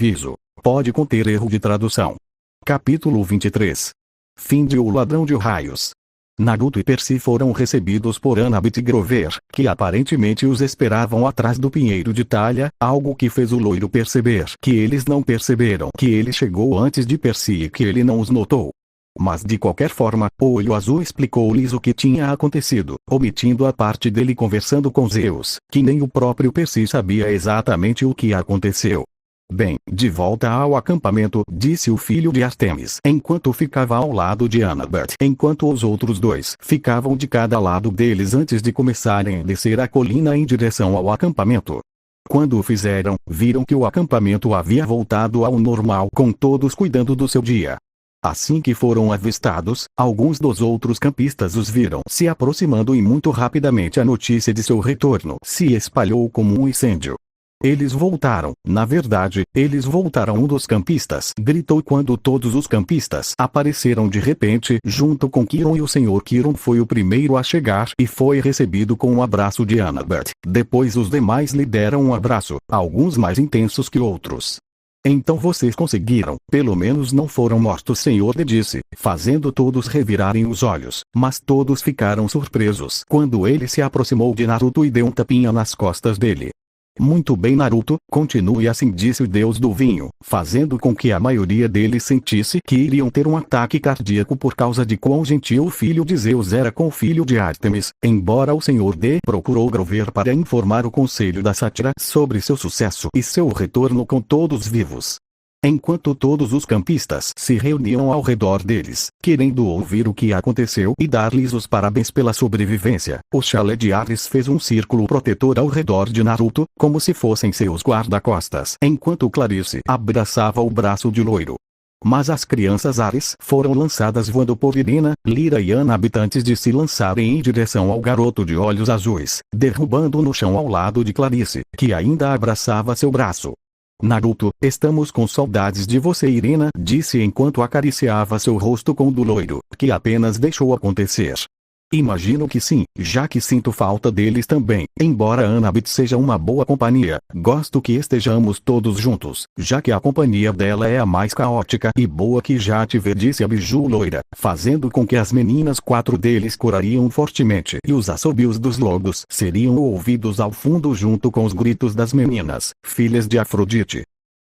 aviso: pode conter erro de tradução. Capítulo 23. Fim de O Ladrão de Raios. Naruto e Percy foram recebidos por Annabeth e Grover, que aparentemente os esperavam atrás do pinheiro de talha, algo que fez o loiro perceber que eles não perceberam que ele chegou antes de Percy e que ele não os notou. Mas de qualquer forma, o Olho Azul explicou-lhes o que tinha acontecido, omitindo a parte dele conversando com Zeus, que nem o próprio Percy sabia exatamente o que aconteceu. Bem, de volta ao acampamento, disse o filho de Artemis, enquanto ficava ao lado de Annabeth, enquanto os outros dois ficavam de cada lado deles antes de começarem a descer a colina em direção ao acampamento. Quando o fizeram, viram que o acampamento havia voltado ao normal, com todos cuidando do seu dia. Assim que foram avistados, alguns dos outros campistas os viram se aproximando e muito rapidamente a notícia de seu retorno se espalhou como um incêndio. Eles voltaram, na verdade, eles voltaram. Um dos campistas gritou quando todos os campistas apareceram de repente junto com Kiron, e o Sr. Kiron foi o primeiro a chegar e foi recebido com um abraço de Annabeth. Depois os demais lhe deram um abraço, alguns mais intensos que outros. Então vocês conseguiram, pelo menos não foram mortos, Sr. D disse, fazendo todos revirarem os olhos, mas todos ficaram surpresos quando ele se aproximou de Naruto e deu um tapinha nas costas dele. Muito bem, Naruto, continue assim, disse o deus do vinho, fazendo com que a maioria deles sentisse que iriam ter um ataque cardíaco por causa de quão gentil o filho de Zeus era com o filho de Artemis, embora o Sr. D procurou Grover para informar o Conselho da Sátira sobre seu sucesso e seu retorno com todos vivos. Enquanto todos os campistas se reuniam ao redor deles, querendo ouvir o que aconteceu e dar-lhes os parabéns pela sobrevivência, o chalé de Ares fez um círculo protetor ao redor de Naruto, como se fossem seus guarda-costas, enquanto Clarice abraçava o braço de Loiro. Mas as crianças Ares foram lançadas voando por Irina, Lyra e Annabeth antes de se lançarem em direção ao garoto de olhos azuis, derrubando-o no chão ao lado de Clarice, que ainda abraçava seu braço. Naruto, estamos com saudades de você, Irina, disse enquanto acariciava seu rosto com o do loiro, que apenas deixou acontecer. Imagino que sim, já que sinto falta deles também, embora Annabeth seja uma boa companhia, gosto que estejamos todos juntos, já que a companhia dela é a mais caótica e boa que já tive, disse a Biju loira, fazendo com que as meninas, 4 deles corariam fortemente e os assobios dos lobos seriam ouvidos ao fundo junto com os gritos das meninas, filhas de Afrodite.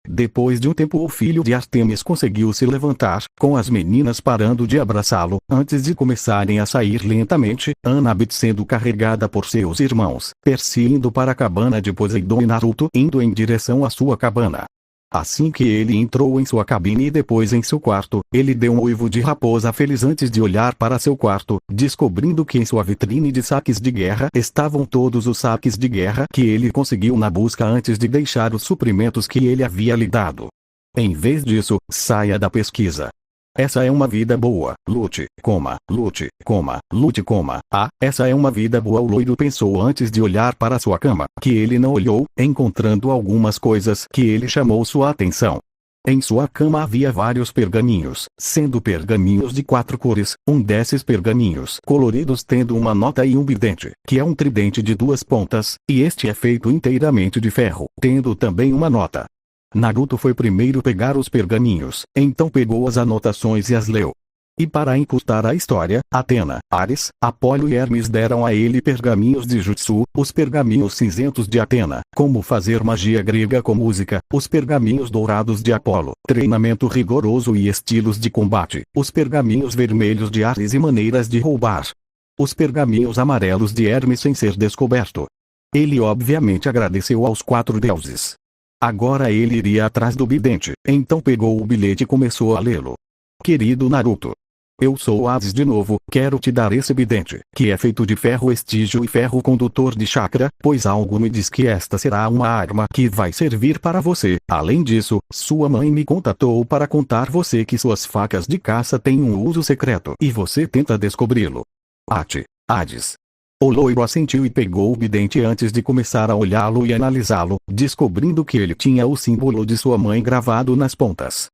Depois de um tempo o filho de Artemis conseguiu se levantar, com as meninas parando de abraçá-lo, antes de começarem a sair lentamente, Annabeth sendo carregada por seus irmãos, Percy indo para a cabana de Poseidon e Naruto indo em direção à sua cabana. Assim que ele entrou em sua cabine e depois em seu quarto, ele deu um uivo de raposa feliz antes de olhar para seu quarto, descobrindo que em sua vitrine de saques de guerra estavam todos os saques de guerra que ele conseguiu na busca antes de deixar os suprimentos que ele havia lhe dado. Em vez disso, saia da pesquisa. Essa é uma vida boa, lute, lute, lute, essa é uma vida boa, o loiro pensou antes de olhar para sua cama, que ele não olhou, encontrando algumas coisas que ele chamou sua atenção. Em sua cama havia vários pergaminhos, sendo pergaminhos de 4 cores, um desses pergaminhos coloridos tendo uma nota e um bidente, que é um tridente de 2 pontas, e este é feito inteiramente de ferro, tendo também uma nota. Naruto foi primeiro pegar os pergaminhos, então pegou as anotações e as leu. E para encurtar a história, Atena, Ares, Apolo e Hermes deram a ele pergaminhos de Jutsu, os pergaminhos cinzentos de Atena, como fazer magia grega com música, os pergaminhos dourados de Apolo, treinamento rigoroso e estilos de combate, os pergaminhos vermelhos de Ares e maneiras de roubar, os pergaminhos amarelos de Hermes sem ser descoberto. Ele obviamente agradeceu aos 4 deuses. Agora ele iria atrás do bidente, então pegou o bilhete e começou a lê-lo. Querido Naruto, eu sou Hades de novo, quero te dar esse bidente, que é feito de ferro estígio e ferro condutor de chakra, pois algo me diz que esta será uma arma que vai servir para você. Além disso, sua mãe me contatou para contar você que suas facas de caça têm um uso secreto e você tenta descobri-lo. Hades. O loiro assentiu e pegou o bidente antes de começar a olhá-lo e analisá-lo, descobrindo que ele tinha o símbolo de sua mãe gravado nas pontas.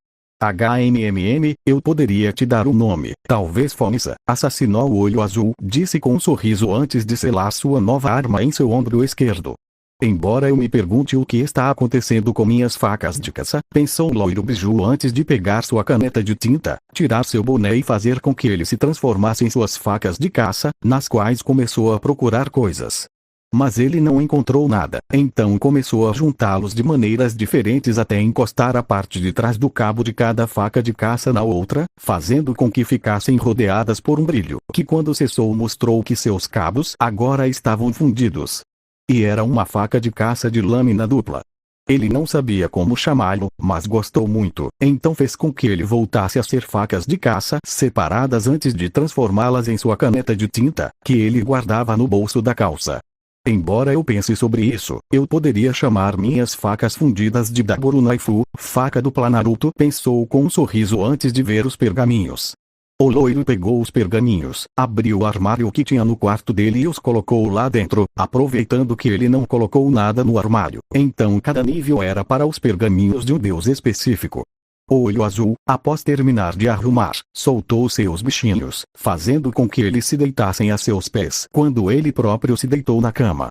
Eu poderia te dar o nome, talvez Fonisa, assassinou o olho azul, disse com um sorriso antes de selar sua nova arma em seu ombro esquerdo. Embora eu me pergunte o que está acontecendo com minhas facas de caça, pensou Loiro Biju antes de pegar sua caneta de tinta, tirar seu boné e fazer com que ele se transformasse em suas facas de caça, nas quais começou a procurar coisas. Mas ele não encontrou nada, então começou a juntá-los de maneiras diferentes até encostar a parte de trás do cabo de cada faca de caça na outra, fazendo com que ficassem rodeadas por um brilho, que quando cessou mostrou que seus cabos agora estavam fundidos. E era uma faca de caça de lâmina dupla. Ele não sabia como chamá-lo, mas gostou muito, então fez com que ele voltasse a ser facas de caça separadas antes de transformá-las em sua caneta de tinta, que ele guardava no bolso da calça. Embora eu pense sobre isso, eu poderia chamar minhas facas fundidas de Daboru Naifu, faca dupla Naruto, pensou com um sorriso antes de ver os pergaminhos. O loiro pegou os pergaminhos, abriu o armário que tinha no quarto dele e os colocou lá dentro, aproveitando que ele não colocou nada no armário. Então cada nível era para os pergaminhos de um deus específico. O olho azul, após terminar de arrumar, soltou seus bichinhos, fazendo com que eles se deitassem a seus pés quando ele próprio se deitou na cama.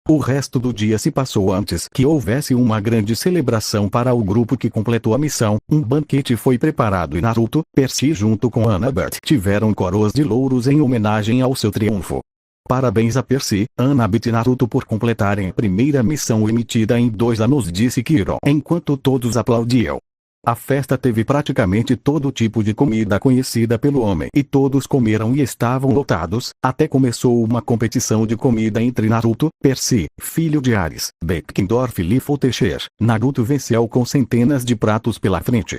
O resto do dia se passou antes que houvesse uma grande celebração para o grupo que completou a missão. Um banquete foi preparado e Naruto, Percy junto com Annabeth tiveram coroas de louros em homenagem ao seu triunfo. Parabéns a Percy, Annabeth e Naruto por completarem a primeira missão emitida em 2 anos, disse Kiro enquanto todos aplaudiam. A festa teve praticamente todo tipo de comida conhecida pelo homem e todos comeram e estavam lotados, até começou uma competição de comida entre Naruto, Percy, filho de Ares, Beckendorf e Liefeld. Naruto venceu com centenas de pratos pela frente.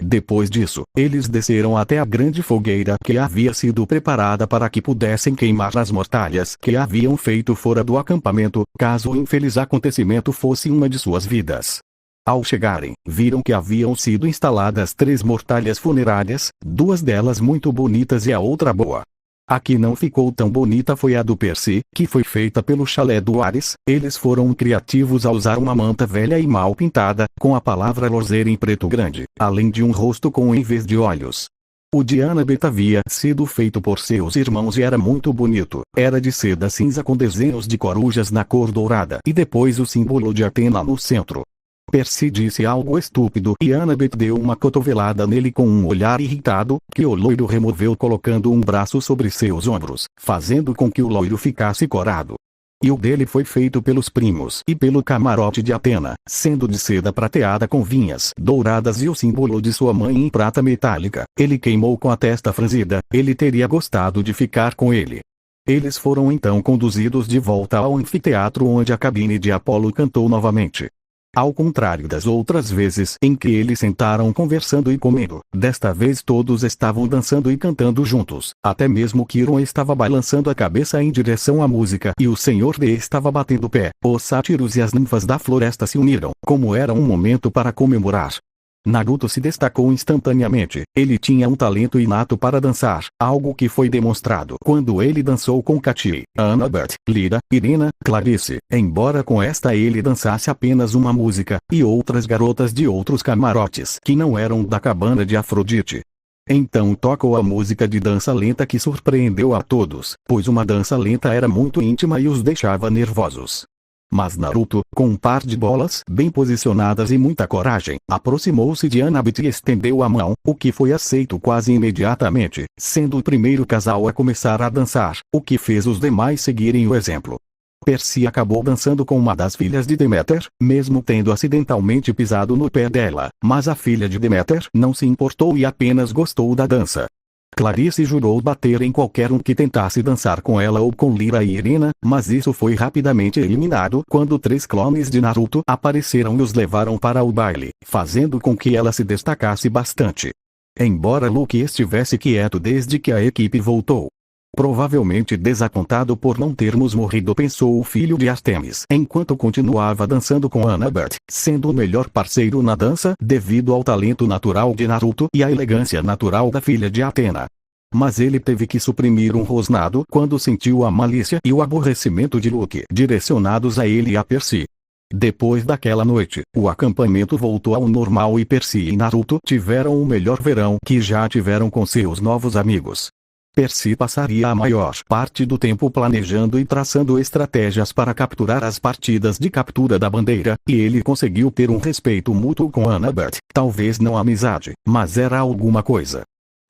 Depois disso, eles desceram até a grande fogueira que havia sido preparada para que pudessem queimar as mortalhas que haviam feito fora do acampamento, caso o infeliz acontecimento fosse uma de suas vidas. Ao chegarem, viram que haviam sido instaladas 3 mortalhas funerárias, 2 delas muito bonitas e a outra boa. A que não ficou tão bonita foi a do Percy, que foi feita pelo chalé do Ares. Eles foram criativos ao usar uma manta velha e mal pintada, com a palavra Loser em preto grande, além de um rosto com em vez de olhos. O de Annabeth havia sido feito por seus irmãos e era muito bonito. Era de seda cinza com desenhos de corujas na cor dourada e depois o símbolo de Atena no centro. Percy disse algo estúpido e Annabeth deu uma cotovelada nele com um olhar irritado, que o loiro removeu colocando um braço sobre seus ombros, fazendo com que o loiro ficasse corado. E o dele foi feito pelos primos e pelo camarote de Atena, sendo de seda prateada com vinhas douradas e o símbolo de sua mãe em prata metálica. Ele queimou com a testa franzida, ele teria gostado de ficar com ele. Eles foram então conduzidos de volta ao anfiteatro onde a cabine de Apolo cantou novamente. Ao contrário das outras vezes em que eles sentaram conversando e comendo, desta vez todos estavam dançando e cantando juntos. Até mesmo Kiron estava balançando a cabeça em direção à música e o Sr. D estava batendo o pé. Os sátiros e as ninfas da floresta se uniram, como era um momento para comemorar. Naruto se destacou instantaneamente. Ele tinha um talento inato para dançar, algo que foi demonstrado quando ele dançou com Katie, Annabeth, Lira, Irina, Clarice, embora com esta ele dançasse apenas uma música, e outras garotas de outros camarotes que não eram da cabana de Afrodite. Então tocou a música de dança lenta que surpreendeu a todos, pois uma dança lenta era muito íntima e os deixava nervosos. Mas Naruto, com um par de bolas bem posicionadas e muita coragem, aproximou-se de Annabeth e estendeu a mão, o que foi aceito quase imediatamente, sendo o primeiro casal a começar a dançar, o que fez os demais seguirem o exemplo. Percy acabou dançando com uma das filhas de Deméter, mesmo tendo acidentalmente pisado no pé dela, mas a filha de Deméter não se importou e apenas gostou da dança. Clarice jurou bater em qualquer um que tentasse dançar com ela ou com Lira e Irina, mas isso foi rapidamente eliminado quando 3 clones de Naruto apareceram e os levaram para o baile, fazendo com que ela se destacasse bastante. Embora Luke estivesse quieto desde que a equipe voltou. Provavelmente desapontado por não termos morrido, pensou o filho de Artemis, enquanto continuava dançando com Annabeth, sendo o melhor parceiro na dança devido ao talento natural de Naruto e à elegância natural da filha de Atena. Mas ele teve que suprimir um rosnado quando sentiu a malícia e o aborrecimento de Luke direcionados a ele e a Percy. Depois daquela noite, o acampamento voltou ao normal e Percy e Naruto tiveram o melhor verão que já tiveram com seus novos amigos. Percy passaria a maior parte do tempo planejando e traçando estratégias para capturar as partidas de captura da bandeira, e ele conseguiu ter um respeito mútuo com Annabeth, talvez não amizade, mas era alguma coisa.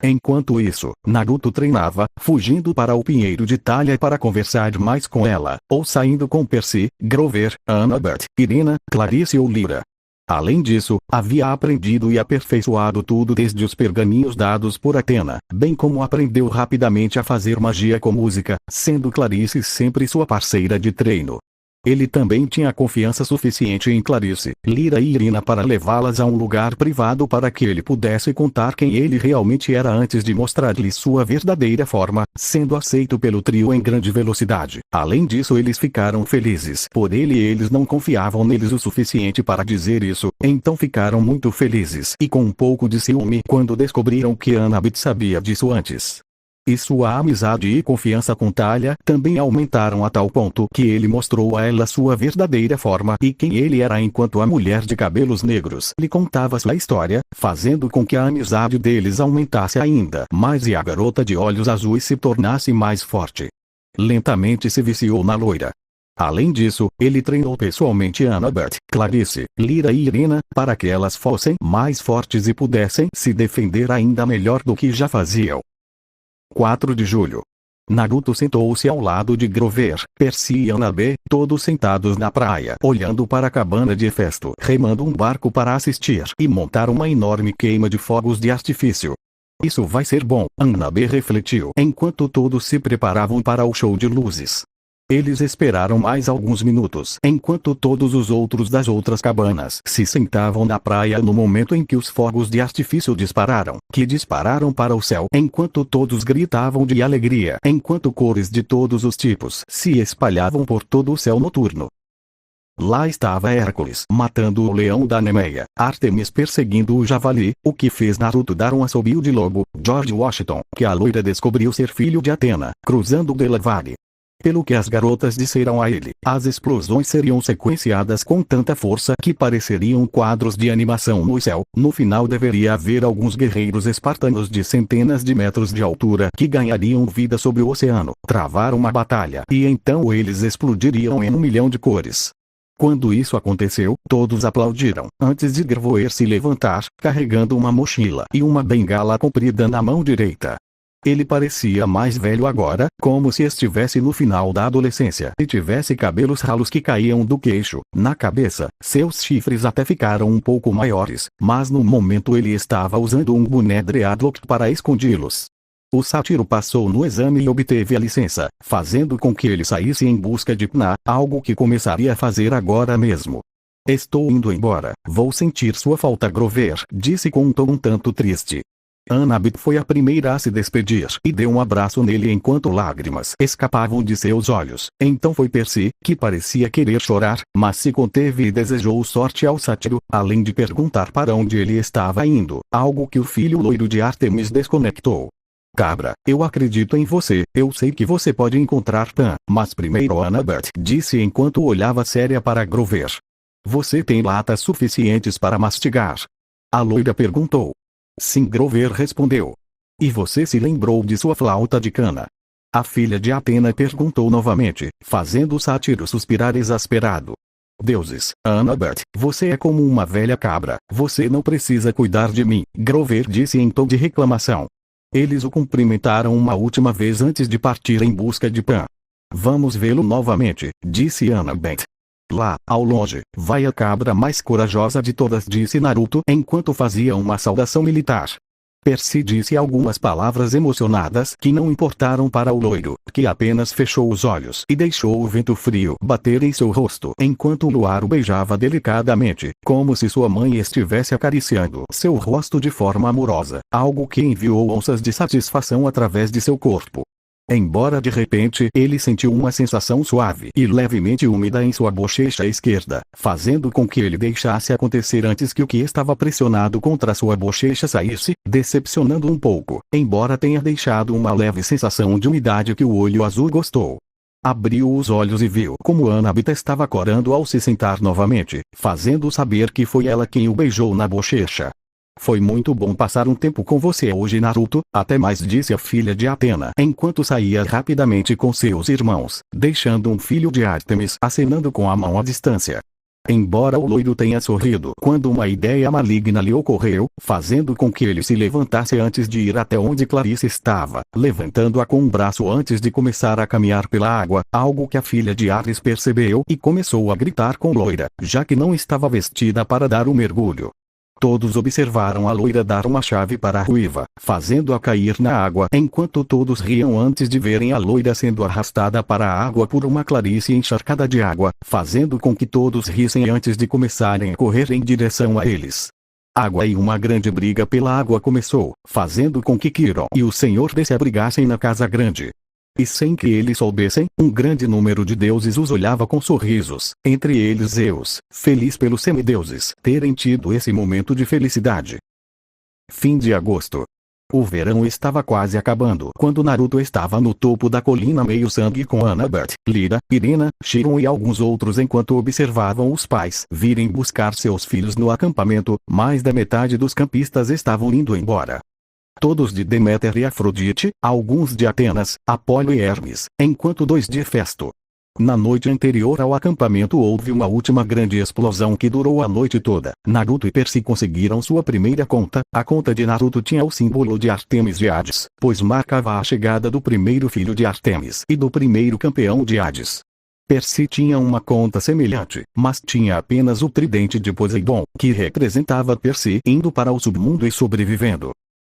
Enquanto isso, Naruto treinava, fugindo para o Pinheiro de Talha para conversar mais com ela, ou saindo com Percy, Grover, Annabeth, Irina, Clarice ou Lyra. Além disso, havia aprendido e aperfeiçoado tudo desde os pergaminhos dados por Athena, bem como aprendeu rapidamente a fazer magia com música, sendo Clarice sempre sua parceira de treino. Ele também tinha confiança suficiente em Clarice, Lyra e Irina para levá-las a um lugar privado para que ele pudesse contar quem ele realmente era antes de mostrar-lhes sua verdadeira forma, sendo aceito pelo trio em grande velocidade. Além disso, eles ficaram felizes por ele e eles não confiavam neles o suficiente para dizer isso, então ficaram muito felizes e com um pouco de ciúme quando descobriram que Annabeth sabia disso antes. E sua amizade e confiança com Talha também aumentaram a tal ponto que ele mostrou a ela sua verdadeira forma e quem ele era enquanto a mulher de cabelos negros lhe contava sua história, fazendo com que a amizade deles aumentasse ainda mais e a garota de olhos azuis se tornasse mais forte. Lentamente se viciou na loira. Além disso, ele treinou pessoalmente Annabeth, Clarice, Lyra e Irina, para que elas fossem mais fortes e pudessem se defender ainda melhor do que já faziam. 4 de julho. Naruto sentou-se ao lado de Grover, Percy e Annabeth, todos sentados na praia, olhando para a cabana de Hefesto, remando um barco para assistir e montar uma enorme queima de fogos de artifício. Isso vai ser bom, Annabeth refletiu, enquanto todos se preparavam para o show de luzes. Eles esperaram mais alguns minutos, enquanto todos os outros das outras cabanas se sentavam na praia no momento em que os fogos de artifício dispararam para o céu, enquanto todos gritavam de alegria, enquanto cores de todos os tipos se espalhavam por todo o céu noturno. Lá estava Hércules matando o leão da Nemeia, Artemis perseguindo o javali, o que fez Naruto dar um assobio de lobo, George Washington, que a loira descobriu ser filho de Atena, cruzando o Delaware. Pelo que as garotas disseram a ele, as explosões seriam sequenciadas com tanta força que pareceriam quadros de animação no céu. No final deveria haver alguns guerreiros espartanos de centenas de metros de altura que ganhariam vida sobre o oceano, travar uma batalha, e então eles explodiriam em 1 milhão de cores. Quando isso aconteceu, todos aplaudiram, antes de Grover se levantar, carregando uma mochila e uma bengala comprida na mão direita. Ele parecia mais velho agora, como se estivesse no final da adolescência e tivesse cabelos ralos que caíam do queixo, na cabeça. Seus chifres até ficaram um pouco maiores, mas no momento ele estava usando um boné dreadlock para escondi-los. O sátiro passou no exame e obteve a licença, fazendo com que ele saísse em busca de Pna, algo que começaria a fazer agora mesmo. Estou indo embora, vou sentir sua falta, Grover disse com um tom um tanto triste. Annabeth foi a primeira a se despedir e deu um abraço nele enquanto lágrimas escapavam de seus olhos. Então foi Percy, que parecia querer chorar, mas se conteve e desejou sorte ao sátiro, além de perguntar para onde ele estava indo, algo que o filho loiro de Artemis desconectou. Cabra, eu acredito em você, eu sei que você pode encontrar Pan, mas primeiro Annabeth disse enquanto olhava séria para Grover. Você tem latas suficientes para mastigar? A loira perguntou. Sim, Grover respondeu. E você se lembrou de sua flauta de cana? A filha de Atena perguntou novamente, fazendo o sátiro suspirar exasperado. Deuses, Annabeth, você é como uma velha cabra, você não precisa cuidar de mim, Grover disse em tom de reclamação. Eles o cumprimentaram uma última vez antes de partir em busca de Pan. Vamos vê-lo novamente, disse Annabeth. Lá, ao longe, vai a cabra mais corajosa de todas, disse Naruto enquanto fazia uma saudação militar. Percy disse algumas palavras emocionadas que não importaram para o loiro, que apenas fechou os olhos e deixou o vento frio bater em seu rosto enquanto o luar o beijava delicadamente, como se sua mãe estivesse acariciando seu rosto de forma amorosa, algo que enviou onças de satisfação através de seu corpo. Embora de repente ele sentiu uma sensação suave e levemente úmida em sua bochecha esquerda, fazendo com que ele deixasse acontecer antes que o que estava pressionado contra sua bochecha saísse, decepcionando um pouco, embora tenha deixado uma leve sensação de umidade que o olho azul gostou. Abriu os olhos e viu como Annabeth estava corando ao se sentar novamente, fazendo saber que foi ela quem o beijou na bochecha. Foi muito bom passar um tempo com você hoje, Naruto, até mais, disse a filha de Atena enquanto saía rapidamente com seus irmãos, deixando um filho de Ártemis acenando com a mão à distância. Embora o loiro tenha sorrido quando uma ideia maligna lhe ocorreu, fazendo com que ele se levantasse antes de ir até onde Clarice estava, levantando-a com um braço antes de começar a caminhar pela água, algo que a filha de Ares percebeu e começou a gritar com Loira, já que não estava vestida para dar o mergulho. Todos observaram a loira dar uma chave para a ruiva, fazendo-a cair na água, enquanto todos riam antes de verem a loira sendo arrastada para a água por uma Clarice encharcada de água, fazendo com que todos rissem antes de começarem a correr em direção a eles. Água e uma grande briga pela água começou, fazendo com que Kiron e o Senhor se abrigassem na casa grande. E sem que eles soubessem, um grande número de deuses os olhava com sorrisos, entre eles Zeus, feliz pelos semideuses terem tido esse momento de felicidade. Fim de agosto. O verão estava quase acabando quando Naruto estava no topo da colina meio sangue com Annabeth, Lira, Irina, Shiron e alguns outros enquanto observavam os pais virem buscar seus filhos no acampamento. Mais da metade dos campistas estavam indo embora. Todos de Deméter e Afrodite, alguns de Atenas, Apolo e Hermes, enquanto 2 de Hefesto. Na noite anterior ao acampamento houve uma última grande explosão que durou a noite toda. Naruto e Percy conseguiram sua primeira conta. A conta de Naruto tinha o símbolo de Ártemis de Hades, pois marcava a chegada do primeiro filho de Ártemis e do primeiro campeão de Hades. Percy tinha uma conta semelhante, mas tinha apenas o tridente de Poseidon, que representava Percy indo para o submundo e sobrevivendo.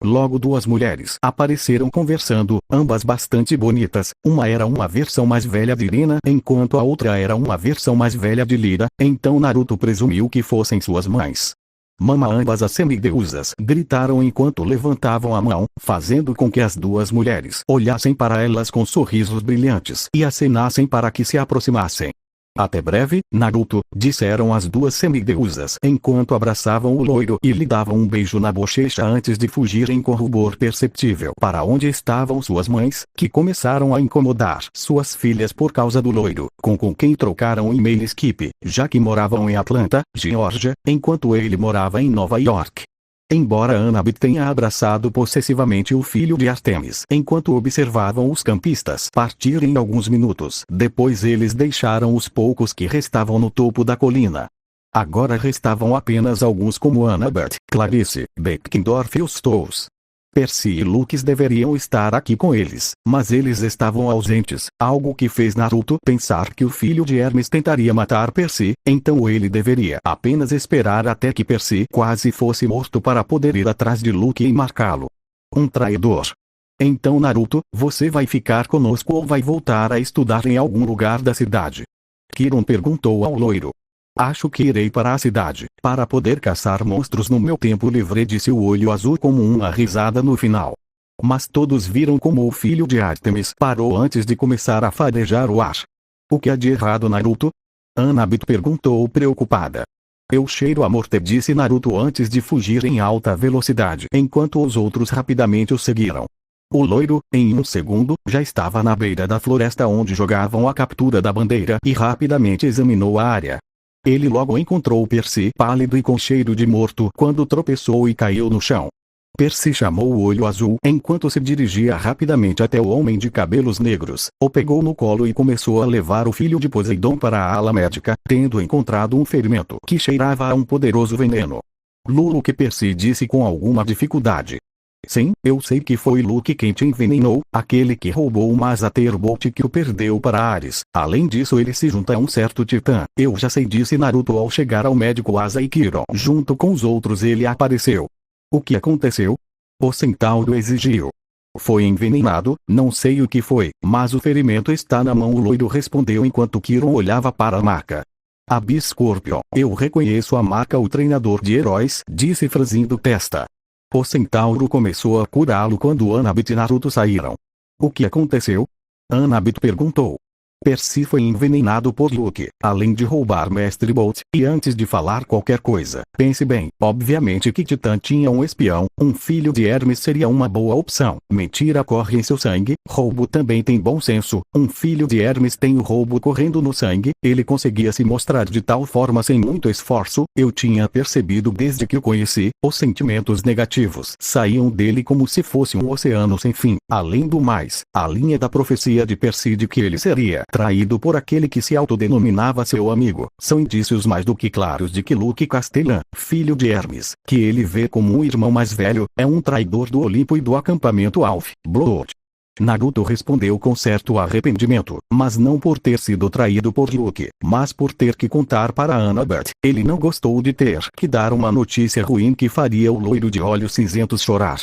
Logo 2 mulheres apareceram conversando, ambas bastante bonitas. Uma era uma versão mais velha de Irina, enquanto a outra era uma versão mais velha de Lira, então Naruto presumiu que fossem suas mães. Mama, ambas as semideusas gritaram enquanto levantavam a mão, fazendo com que as 2 mulheres olhassem para elas com sorrisos brilhantes e acenassem para que se aproximassem. Até breve, Naruto, disseram as 2 semideusas enquanto abraçavam o loiro e lhe davam um beijo na bochecha antes de fugirem com rubor perceptível para onde estavam suas mães, que começaram a incomodar suas filhas por causa do loiro, com quem trocaram e-mail Skip, já que moravam em Atlanta, Geórgia, enquanto ele morava em Nova York. Embora Annabeth tenha abraçado possessivamente o filho de Ártemis enquanto observavam os campistas partirem alguns minutos, depois eles deixaram os poucos que restavam no topo da colina. Agora restavam apenas alguns como Annabeth, Clarice, Beckendorf e os Tous. Percy e Lux deveriam estar aqui com eles, mas eles estavam ausentes, algo que fez Naruto pensar que o filho de Hermes tentaria matar Percy, então ele deveria apenas esperar até que Percy quase fosse morto para poder ir atrás de Luke e marcá-lo. Um traidor. Então Naruto, você vai ficar conosco ou vai voltar a estudar em algum lugar da cidade? Kiron perguntou ao loiro. Acho que irei para a cidade, para poder caçar monstros no meu tempo livre, disse o olho azul com uma risada no final. Mas todos viram como o filho de Ártemis parou antes de começar a farejar o ar. O que há de errado, Naruto? Annabeth perguntou preocupada. Eu cheiro a morte, disse Naruto antes de fugir em alta velocidade enquanto os outros rapidamente o seguiram. O loiro, em um segundo, já estava na beira da floresta onde jogavam a captura da bandeira e rapidamente examinou a área. Ele logo encontrou Percy pálido e com cheiro de morto quando tropeçou e caiu no chão. Percy chamou o olho azul enquanto se dirigia rapidamente até o homem de cabelos negros, o pegou no colo e começou a levar o filho de Poseidon para a ala médica, tendo encontrado um ferimento que cheirava a um poderoso veneno. Luke, Percy disse com alguma dificuldade. Sim, eu sei que foi Luke quem te envenenou, aquele que roubou o Mazaterbolt que o perdeu para Ares. Além disso, ele se junta a um certo titã. Eu já sei, disse Naruto ao chegar ao médico Asa e Kiron. Junto com os outros ele apareceu. O que aconteceu? O centauro exigiu. Foi envenenado, não sei o que foi, mas o ferimento está na mão, o loiro respondeu enquanto Kiron olhava para a marca. Abyss Scorpion, eu reconheço a marca, o treinador de heróis, disse franzindo testa. O centauro começou a curá-lo quando Annabeth e Naruto saíram. O que aconteceu? Annabeth perguntou. Percy foi envenenado por Luke, além de roubar Mestre Bolt, e antes de falar qualquer coisa, pense bem, obviamente que Titã tinha um espião, um filho de Hermes seria uma boa opção. Mentira corre em seu sangue, roubo também tem bom senso, um filho de Hermes tem o roubo correndo no sangue, ele conseguia se mostrar de tal forma sem muito esforço, eu tinha percebido desde que o conheci, os sentimentos negativos saíam dele como se fosse um oceano sem fim. Além do mais, a linha da profecia de Percy de que ele seria traído por aquele que se autodenominava seu amigo, são indícios mais do que claros de que Luke Castellan, filho de Hermes, que ele vê como um irmão mais velho, é um traidor do Olimpo e do acampamento Half-Blood. Naruto respondeu com certo arrependimento, mas não por ter sido traído por Luke, mas por ter que contar para Annabeth. Ele não gostou de ter que dar uma notícia ruim que faria o loiro de olhos cinzentos chorar.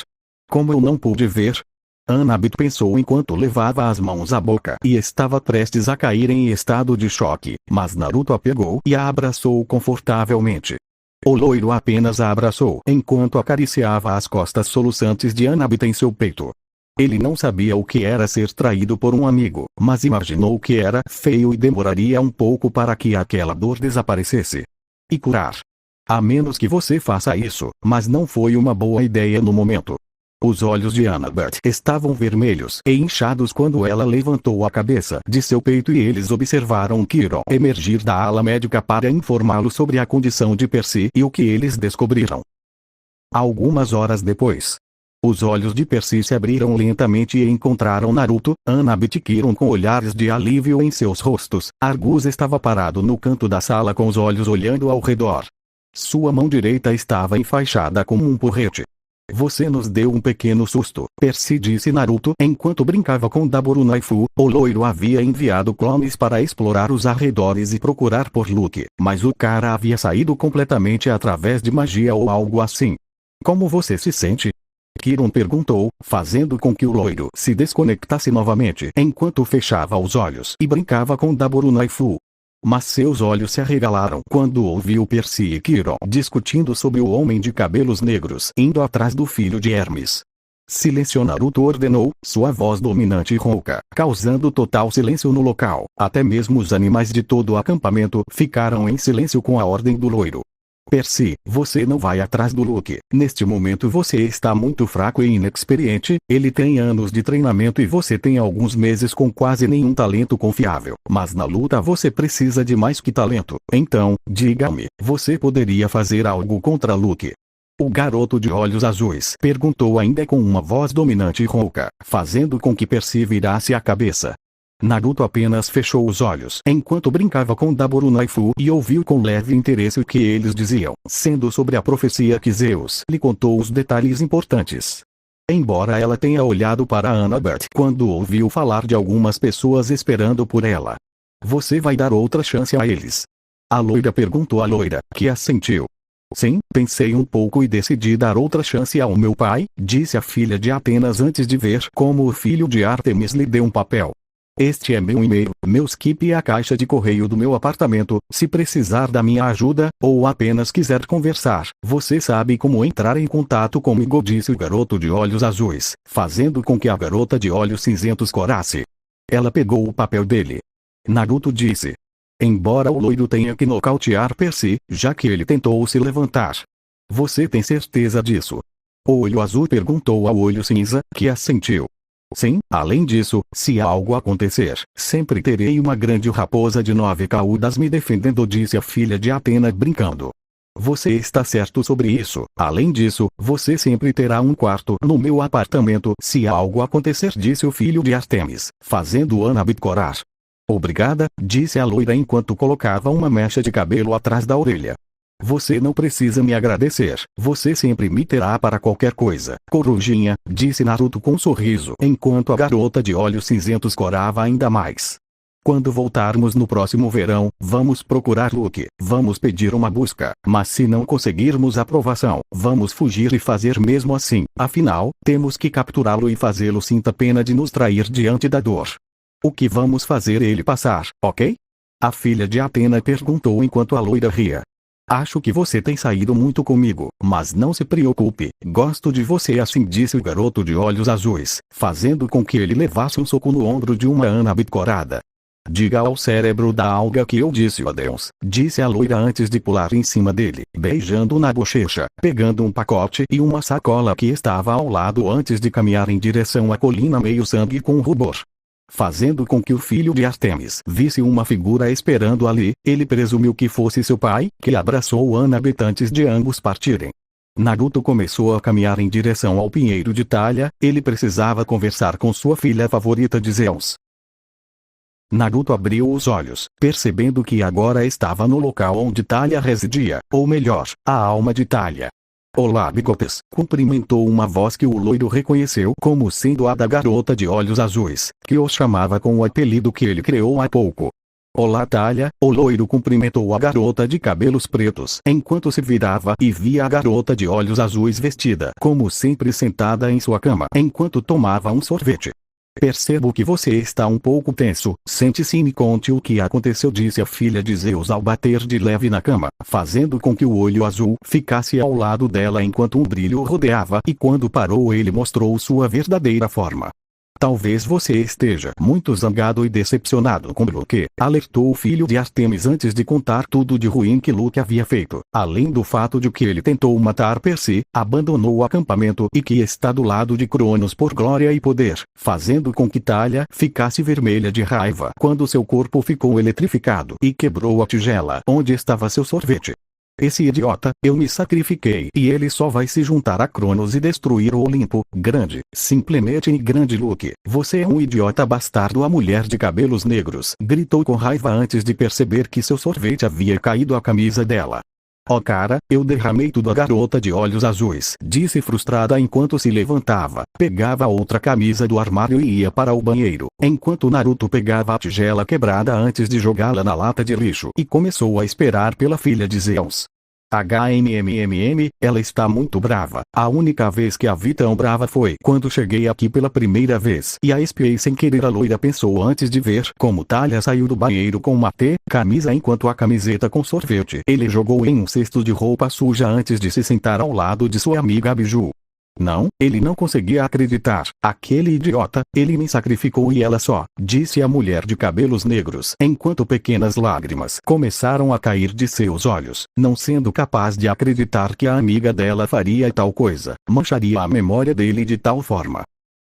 Como eu não pude ver? Annabeth pensou enquanto levava as mãos à boca e estava prestes a cair em estado de choque, mas Naruto a pegou e a abraçou confortavelmente. O loiro apenas a abraçou enquanto acariciava as costas soluçantes de Annabeth em seu peito. Ele não sabia o que era ser traído por um amigo, mas imaginou que era feio e demoraria um pouco para que aquela dor desaparecesse. E curar. A menos que você faça isso, mas não foi uma boa ideia no momento. Os olhos de Annabeth estavam vermelhos e inchados quando ela levantou a cabeça de seu peito e eles observaram Kiron emergir da ala médica para informá-lo sobre a condição de Percy e o que eles descobriram. Algumas horas depois, os olhos de Percy se abriram lentamente e encontraram Naruto, Annabeth e Kiron com olhares de alívio em seus rostos. Argus estava parado no canto da sala com os olhos olhando ao redor. Sua mão direita estava enfaixada como um porrete. Você nos deu um pequeno susto, Percy disse Naruto enquanto brincava com Daburunaifu. O loiro havia enviado clones para explorar os arredores e procurar por Luke, mas o cara havia saído completamente através de magia ou algo assim. Como você se sente? Kiron perguntou, fazendo com que o loiro se desconectasse novamente enquanto fechava os olhos e brincava com Daburunaifu. Mas seus olhos se arregalaram quando ouviu Percy e Kiron discutindo sobre o homem de cabelos negros indo atrás do filho de Hermes. Silêncio, Naruto ordenou, sua voz dominante e rouca, causando total silêncio no local. Até mesmo os animais de todo o acampamento ficaram em silêncio com a ordem do loiro. Percy, você não vai atrás do Luke. Neste momento você está muito fraco e inexperiente, ele tem anos de treinamento e você tem alguns meses com quase nenhum talento confiável. Mas na luta você precisa de mais que talento. Então, diga-me, você poderia fazer algo contra Luke? O garoto de olhos azuis perguntou ainda com uma voz dominante e rouca, fazendo com que Percy virasse a cabeça. Naruto apenas fechou os olhos enquanto brincava com Daburunaifu e ouviu com leve interesse o que eles diziam, sendo sobre a profecia que Zeus lhe contou os detalhes importantes. Embora ela tenha olhado para Annabeth quando ouviu falar de algumas pessoas esperando por ela. Você vai dar outra chance a eles? A loira perguntou a loira, que assentiu. Sim, pensei um pouco e decidi dar outra chance ao meu pai, disse a filha de Atenas antes de ver como o filho de Ártemis lhe deu um papel. Este é meu e-mail, meu skip e a caixa de correio do meu apartamento. Se precisar da minha ajuda, ou apenas quiser conversar, você sabe como entrar em contato comigo, disse o garoto de olhos azuis, fazendo com que a garota de olhos cinzentos corasse. Ela pegou o papel dele. Naruto disse. Embora o loiro tenha que nocautear Percy, já que ele tentou se levantar. Você tem certeza disso? O olho azul perguntou ao olho cinza, que assentiu. Sim, além disso, se algo acontecer, sempre terei uma grande raposa de 9 caudas me defendendo, disse a filha de Atena brincando. Você está certo sobre isso. Além disso, você sempre terá um quarto no meu apartamento se algo acontecer, disse o filho de Artemis, fazendo Annabeth corar. Obrigada, disse a loira enquanto colocava uma mecha de cabelo atrás da orelha. Você não precisa me agradecer, você sempre me terá para qualquer coisa, corujinha, disse Naruto com um sorriso enquanto a garota de olhos cinzentos corava ainda mais. Quando voltarmos no próximo verão, vamos procurar Luke, vamos pedir uma busca, mas se não conseguirmos aprovação, vamos fugir e fazer mesmo assim, afinal, temos que capturá-lo e fazê-lo sinta pena de nos trair diante da dor. O que vamos fazer ele passar, ok? A filha de Atena perguntou enquanto a loira ria. Acho que você tem saído muito comigo, mas não se preocupe, gosto de você assim, disse o garoto de olhos azuis, fazendo com que ele levasse um soco no ombro de uma Annabeth corada. Diga ao cérebro da alga que eu disse o adeus, disse a loira antes de pular em cima dele, beijando na bochecha, pegando um pacote e uma sacola que estava ao lado antes de caminhar em direção à colina meio sangue com rubor. Fazendo com que o filho de Ártemis visse uma figura esperando ali, ele presumiu que fosse seu pai, que abraçou Annabeth antes de ambos partirem. Naruto começou a caminhar em direção ao pinheiro de Thalia, ele precisava conversar com sua filha favorita de Zeus. Naruto abriu os olhos, percebendo que agora estava no local onde Thalia residia, ou melhor, a alma de Thalia. Olá, bigotes, cumprimentou uma voz que o loiro reconheceu como sendo a da garota de olhos azuis, que o chamava com o apelido que ele criou há pouco. Olá, Thalia, o loiro cumprimentou a garota de cabelos pretos enquanto se virava e via a garota de olhos azuis vestida como sempre sentada em sua cama enquanto tomava um sorvete. Percebo que você está um pouco tenso, sente-se e me conte o que aconteceu, disse a filha de Zeus ao bater de leve na cama, fazendo com que o olho azul ficasse ao lado dela enquanto um brilho o rodeava e quando parou ele mostrou sua verdadeira forma. Talvez você esteja muito zangado e decepcionado com Luke, alertou o filho de Ártemis antes de contar tudo de ruim que Luke havia feito, além do fato de que ele tentou matar Percy, abandonou o acampamento e que está do lado de Cronos por glória e poder, fazendo com que Thalia ficasse vermelha de raiva quando seu corpo ficou eletrificado e quebrou a tigela onde estava seu sorvete. Esse idiota, eu me sacrifiquei e ele só vai se juntar a Cronos e destruir o Olimpo, grande, simplesmente grande Luke, você é um idiota bastardo. A mulher de cabelos negros gritou com raiva antes de perceber que seu sorvete havia caído à camisa dela. Oh cara, eu derramei tudo. A garota de olhos azuis disse frustrada enquanto se levantava, pegava outra camisa do armário e ia para o banheiro, enquanto Naruto pegava a tigela quebrada antes de jogá-la na lata de lixo e começou a esperar pela filha de Zeus. Ela está muito brava. A única vez que a vi tão brava foi quando cheguei aqui pela primeira vez e a espiei sem querer. A loira pensou antes de ver como Thalia saiu do banheiro com uma camisa enquanto a camiseta com sorvete ele jogou em um cesto de roupa suja antes de se sentar ao lado de sua amiga Biju. Não, ele não conseguia acreditar. Aquele idiota, ele me sacrificou e ela só, disse a mulher de cabelos negros, enquanto pequenas lágrimas começaram a cair de seus olhos, não sendo capaz de acreditar que a amiga dela faria tal coisa, mancharia a memória dele de tal forma.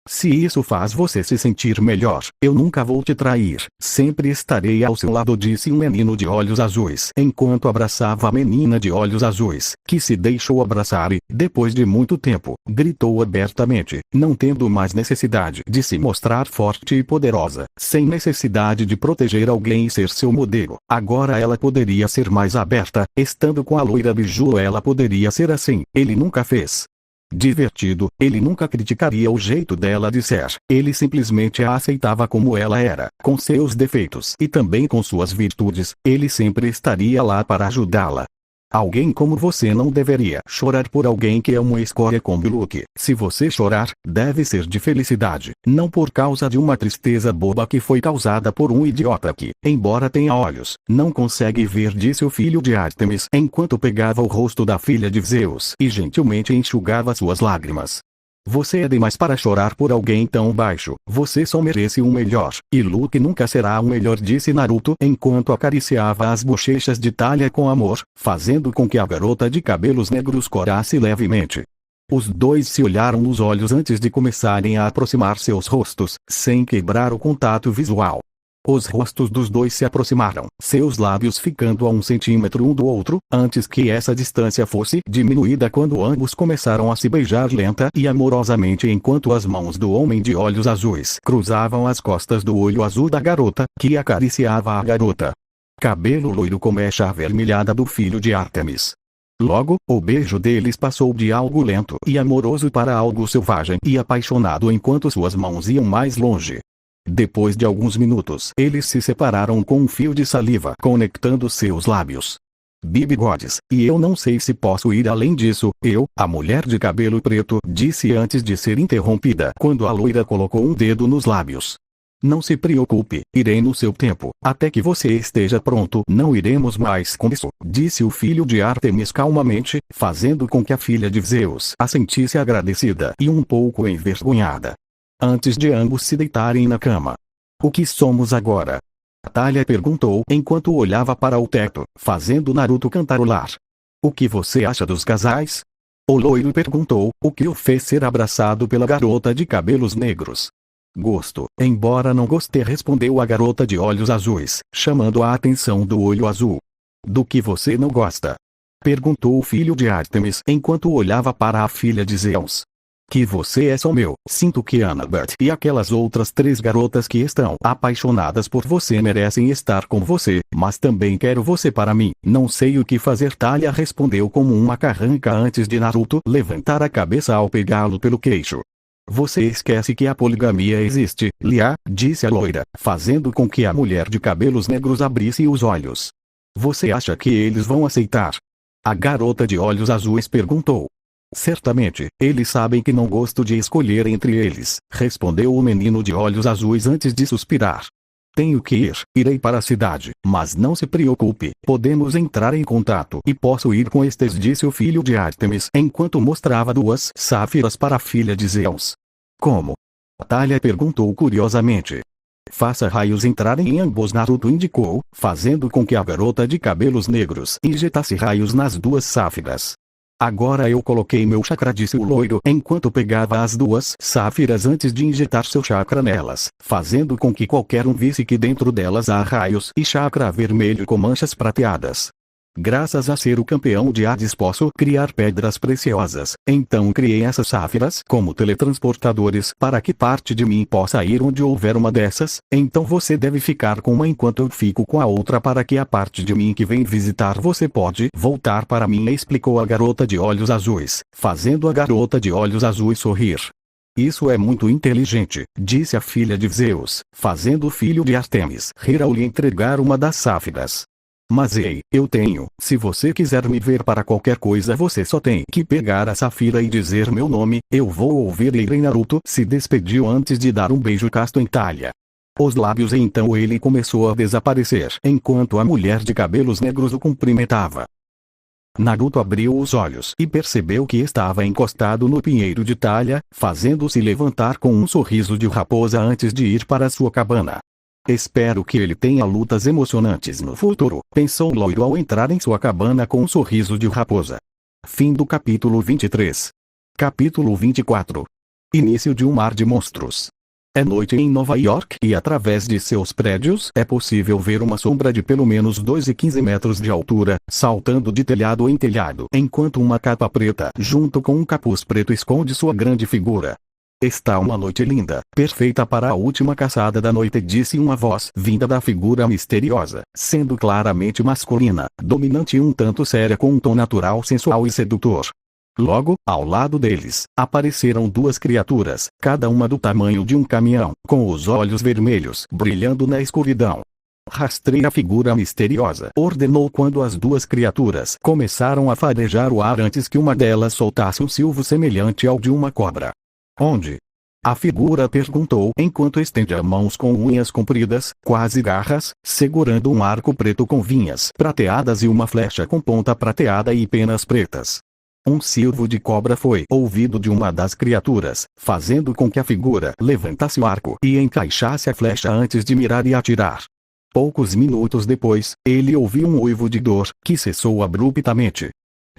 Se isso faz você se sentir melhor, eu nunca vou te trair, sempre estarei ao seu lado, disse um menino de olhos azuis enquanto abraçava a menina de olhos azuis, que se deixou abraçar e, depois de muito tempo, gritou abertamente, não tendo mais necessidade de se mostrar forte e poderosa, sem necessidade de proteger alguém e ser seu modelo. Agora ela poderia ser mais aberta, estando com a loira Biju ela poderia ser assim, ele nunca fez. Divertido, ele nunca criticaria o jeito dela de ser, ele simplesmente a aceitava como ela era, com seus defeitos e também com suas virtudes, ele sempre estaria lá para ajudá-la. Alguém como você não deveria chorar por alguém que é uma escória como Luke. Se você chorar, deve ser de felicidade, não por causa de uma tristeza boba que foi causada por um idiota que, embora tenha olhos, não consegue ver, disse o filho de Ártemis enquanto pegava o rosto da filha de Zeus e gentilmente enxugava suas lágrimas. Você é demais para chorar por alguém tão baixo, você só merece o melhor, e Luke nunca será o melhor, disse Naruto enquanto acariciava as bochechas de Thalia com amor, fazendo com que a garota de cabelos negros corasse levemente. Os dois se olharam nos olhos antes de começarem a aproximar seus rostos, sem quebrar o contato visual. Os rostos dos dois se aproximaram, seus lábios ficando a 1 centímetro um do outro, antes que essa distância fosse diminuída quando ambos começaram a se beijar lenta e amorosamente enquanto as mãos do homem de olhos azuis cruzavam as costas do olho azul da garota, que acariciava a garota. Cabelo loiro com mecha avermelhada do filho de Ártemis. Logo, o beijo deles passou de algo lento e amoroso para algo selvagem e apaixonado enquanto suas mãos iam mais longe. Depois de alguns minutos, eles se separaram com um fio de saliva conectando seus lábios. Bigodes, e eu não sei se posso ir além disso, a mulher de cabelo preto, disse antes de ser interrompida quando a loira colocou um dedo nos lábios. Não se preocupe, irei no seu tempo, até que você esteja pronto. Não iremos mais com isso, disse o filho de Ártemis calmamente, fazendo com que a filha de Zeus a sentisse agradecida e um pouco envergonhada. Antes de ambos se deitarem na cama. O que somos agora? Thalia perguntou enquanto olhava para o teto, fazendo Naruto cantarolar. O que você acha dos casais? O loiro perguntou, o que o fez ser abraçado pela garota de cabelos negros. Gosto, embora não goste, respondeu a garota de olhos azuis, chamando a atenção do olho azul. Do que você não gosta? Perguntou o filho de Artemis enquanto olhava para a filha de Zeus. Que você é só meu. Sinto que Annabeth e aquelas outras 3 garotas que estão apaixonadas por você merecem estar com você, mas também quero você para mim. Não sei o que fazer. Thalia respondeu como uma carranca antes de Naruto levantar a cabeça ao pegá-lo pelo queixo. Você esquece que a poligamia existe, Lia, disse a loira, fazendo com que a mulher de cabelos negros abrisse os olhos. Você acha que eles vão aceitar? A garota de olhos azuis perguntou. Certamente, eles sabem que não gosto de escolher entre eles, respondeu o menino de olhos azuis antes de suspirar. Tenho que ir, irei para a cidade, mas não se preocupe, podemos entrar em contato e posso ir com estes, disse o filho de Artemis enquanto mostrava 2 sáfiras para a filha de Zeus. Como? Thalia perguntou curiosamente. Faça raios entrarem em ambos, Naruto indicou, fazendo com que a garota de cabelos negros injetasse raios nas 2 sáfiras. Agora eu coloquei meu chakra, disse o loiro enquanto pegava as 2 sáfiras antes de injetar seu chakra nelas, fazendo com que qualquer um visse que dentro delas há raios e chakra vermelho com manchas prateadas. Graças a ser o campeão de Hades posso criar pedras preciosas, então criei essas sáfiras como teletransportadores para que parte de mim possa ir onde houver uma dessas, então você deve ficar com uma enquanto eu fico com a outra para que a parte de mim que vem visitar você pode voltar para mim, explicou a garota de olhos azuis, fazendo a garota de olhos azuis sorrir. Isso é muito inteligente, disse a filha de Zeus, fazendo o filho de Artemis rir ao lhe entregar uma das sáfiras. Mas ei, eu tenho, se você quiser me ver para qualquer coisa você só tem que pegar a safira e dizer meu nome, eu vou ouvir. E Naruto se despediu antes de dar um beijo casto em Thalia. Os lábios e então ele começou a desaparecer enquanto a mulher de cabelos negros o cumprimentava. Naruto abriu os olhos e percebeu que estava encostado no pinheiro de Thalia, fazendo-se levantar com um sorriso de raposa antes de ir para sua cabana. Espero que ele tenha lutas emocionantes no futuro, pensou o loiro ao entrar em sua cabana com um sorriso de raposa. Fim do capítulo 23. Capítulo 24. Início de um mar de monstros. É noite em Nova York e através de seus prédios é possível ver uma sombra de pelo menos 2,15 metros de altura, saltando de telhado em telhado, enquanto uma capa preta junto com um capuz preto esconde sua grande figura. Está uma noite linda, perfeita para a última caçada da noite, disse uma voz vinda da figura misteriosa, sendo claramente masculina, dominante e um tanto séria com um tom natural sensual e sedutor. Logo, ao lado deles, apareceram 2 criaturas, cada uma do tamanho de um caminhão, com os olhos vermelhos brilhando na escuridão. Rastreie a figura misteriosa, ordenou quando as 2 criaturas começaram a farejar o ar antes que uma delas soltasse um silvo semelhante ao de uma cobra. Onde? A figura perguntou enquanto estendia mãos com unhas compridas, quase garras, segurando um arco preto com vinhas prateadas e uma flecha com ponta prateada e penas pretas. Um silvo de cobra foi ouvido de uma das criaturas, fazendo com que a figura levantasse o arco e encaixasse a flecha antes de mirar e atirar. Poucos minutos depois, ele ouviu um uivo de dor, que cessou abruptamente.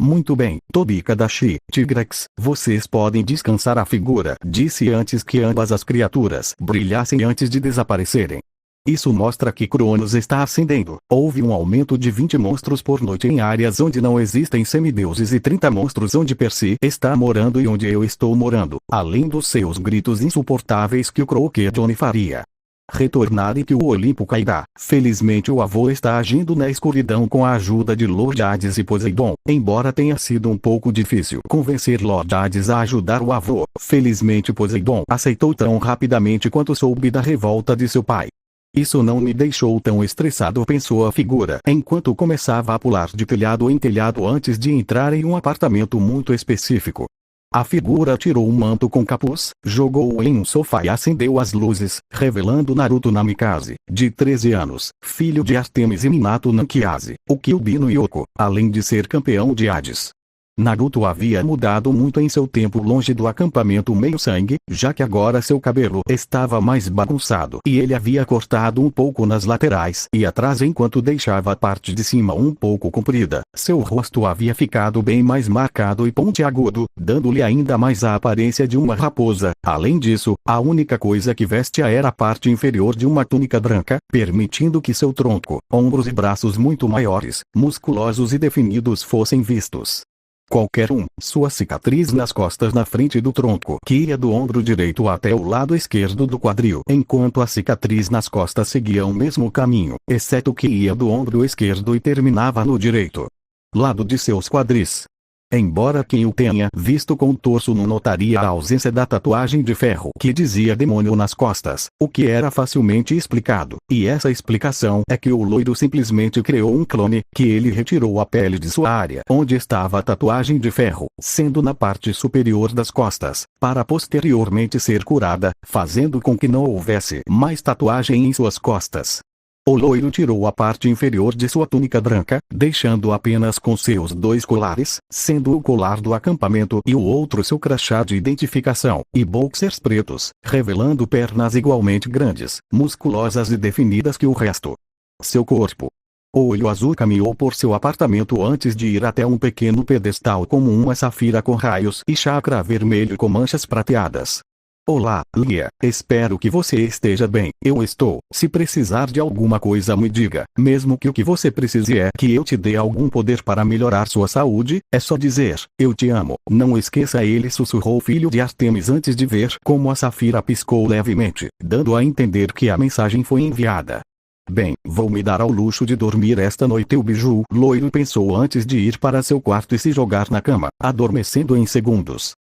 Muito bem, Tobikadashi, Tigrex, vocês podem descansar, a figura disse antes que ambas as criaturas brilhassem antes de desaparecerem. Isso mostra que Cronos está ascendendo. Houve um aumento de 20 monstros por noite em áreas onde não existem semideuses e 30 monstros onde Percy está morando e onde eu estou morando, além dos seus gritos insuportáveis que o Croquet-Johnny faria. Retornar e que o Olimpo cairá. Felizmente o avô está agindo na escuridão com a ajuda de Lord Hades e Poseidon, embora tenha sido um pouco difícil convencer Lord Hades a ajudar o avô. Felizmente Poseidon aceitou tão rapidamente quanto soube da revolta de seu pai. Isso não me deixou tão estressado, pensou a figura enquanto começava a pular de telhado em telhado antes de entrar em um apartamento muito específico. A figura tirou um manto com capuz, jogou-o em um sofá e acendeu as luzes, revelando Naruto Namikaze, de 13 anos, filho de Artemis e Minato Namikaze, o Kyuubi no Yoko, além de ser campeão de Hades. Naruto havia mudado muito em seu tempo longe do acampamento meio-sangue, já que agora seu cabelo estava mais bagunçado e ele havia cortado um pouco nas laterais e atrás enquanto deixava a parte de cima um pouco comprida. Seu rosto havia ficado bem mais marcado e pontiagudo, dando-lhe ainda mais a aparência de uma raposa. Além disso, a única coisa que vestia era a parte inferior de uma túnica branca, permitindo que seu tronco, ombros e braços muito maiores, musculosos e definidos fossem vistos. Qualquer um, sua cicatriz nas costas na frente do tronco que ia do ombro direito até o lado esquerdo do quadril, enquanto a cicatriz nas costas seguia o mesmo caminho, exceto que ia do ombro esquerdo e terminava no direito lado de seus quadris. Embora quem o tenha visto com o torso não notaria a ausência da tatuagem de ferro que dizia demônio nas costas, o que era facilmente explicado, e essa explicação é que o loiro simplesmente criou um clone, que ele retirou a pele de sua área onde estava a tatuagem de ferro, sendo na parte superior das costas, para posteriormente ser curada, fazendo com que não houvesse mais tatuagem em suas costas. O loiro tirou a parte inferior de sua túnica branca, deixando apenas com seus 2 colares, sendo o colar do acampamento e o outro seu crachá de identificação, e boxers pretos, revelando pernas igualmente grandes, musculosas e definidas que o resto. Seu corpo. O olho azul caminhou por seu apartamento antes de ir até um pequeno pedestal como uma safira com raios e chakra vermelho com manchas prateadas. Olá, Lia. Espero que você esteja bem. Eu estou. Se precisar de alguma coisa me diga. Mesmo que o que você precise é que eu te dê algum poder para melhorar sua saúde, é só dizer, eu te amo. Não esqueça, ele sussurrou o filho de Artemis antes de ver como a safira piscou levemente, dando a entender que a mensagem foi enviada. Bem, vou me dar ao luxo de dormir esta noite. O biju loiro pensou antes de ir para seu quarto e se jogar na cama, adormecendo em segundos.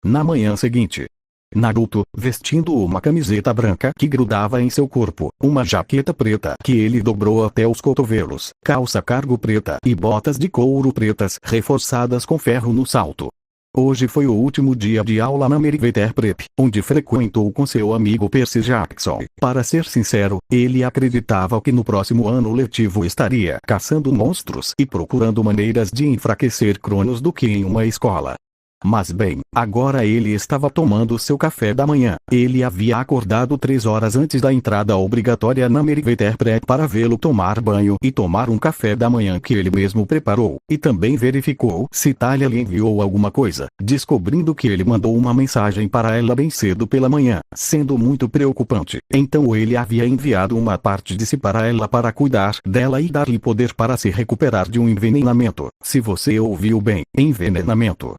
Na manhã seguinte, Naruto, vestindo uma camiseta branca que grudava em seu corpo, uma jaqueta preta que ele dobrou até os cotovelos, calça cargo preta e botas de couro pretas reforçadas com ferro no salto. Hoje foi o último dia de aula na Meriwether Prep, onde frequentou com seu amigo Percy Jackson. Para ser sincero, ele acreditava que no próximo ano letivo estaria caçando monstros e procurando maneiras de enfraquecer Cronos do que em uma escola. Mas bem, agora ele estava tomando seu café da manhã. Ele havia acordado 3 horas antes da entrada obrigatória na Meriwether Prep para vê-lo tomar banho e tomar um café da manhã que ele mesmo preparou, e também verificou se Thalia lhe enviou alguma coisa, descobrindo que ele mandou uma mensagem para ela bem cedo pela manhã, sendo muito preocupante. Então ele havia enviado uma parte de si para ela para cuidar dela e dar-lhe poder para se recuperar de um envenenamento. Se você ouviu bem, envenenamento.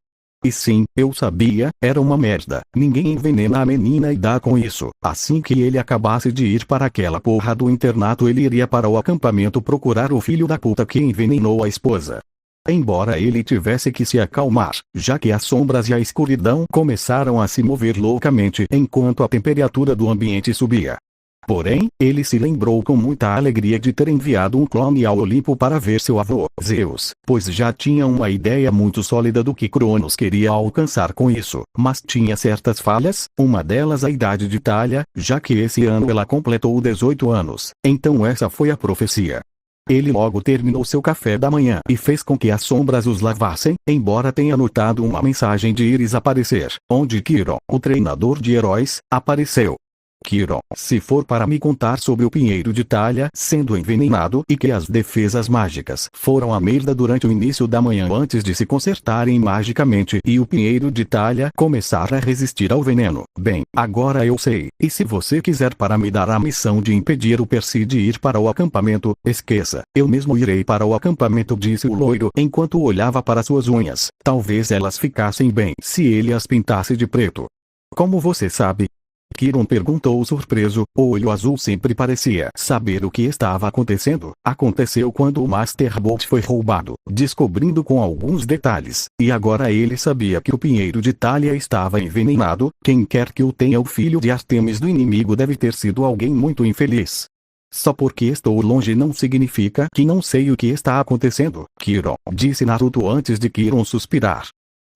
E sim, eu sabia, era uma merda. Ninguém envenena a menina e dá com isso. Assim que ele acabasse de ir para aquela porra do internato, ele iria para o acampamento procurar o filho da puta que envenenou a esposa. Embora ele tivesse que se acalmar, já que as sombras e a escuridão começaram a se mover loucamente enquanto a temperatura do ambiente subia. Porém, ele se lembrou com muita alegria de ter enviado um clone ao Olimpo para ver seu avô, Zeus, pois já tinha uma ideia muito sólida do que Cronos queria alcançar com isso, mas tinha certas falhas, uma delas a idade de Thalia, já que esse ano ela completou 18 anos, então essa foi a profecia. Ele logo terminou seu café da manhã e fez com que as sombras os lavassem, embora tenha notado uma mensagem de Iris aparecer, onde Kiron, o treinador de heróis, apareceu. Kiron, se for para me contar sobre o pinheiro de Thalia sendo envenenado e que as defesas mágicas foram a merda durante o início da manhã antes de se consertarem magicamente e o pinheiro de Thalia começar a resistir ao veneno, bem, agora eu sei. E se você quiser para me dar a missão de impedir o Percy de ir para o acampamento, esqueça, eu mesmo irei para o acampamento, disse o loiro enquanto olhava para suas unhas. Talvez elas ficassem bem se ele as pintasse de preto. Como você sabe? Kiron perguntou surpreso. O olho azul sempre parecia saber o que estava acontecendo. Aconteceu quando o Master Bolt foi roubado, descobrindo com alguns detalhes, e agora ele sabia que o pinheiro de Thalia estava envenenado. Quem quer que o tenha, o filho de Artemis do inimigo deve ter sido alguém muito infeliz. Só porque estou longe não significa que não sei o que está acontecendo, Kiron, disse Naruto antes de Kiron suspirar.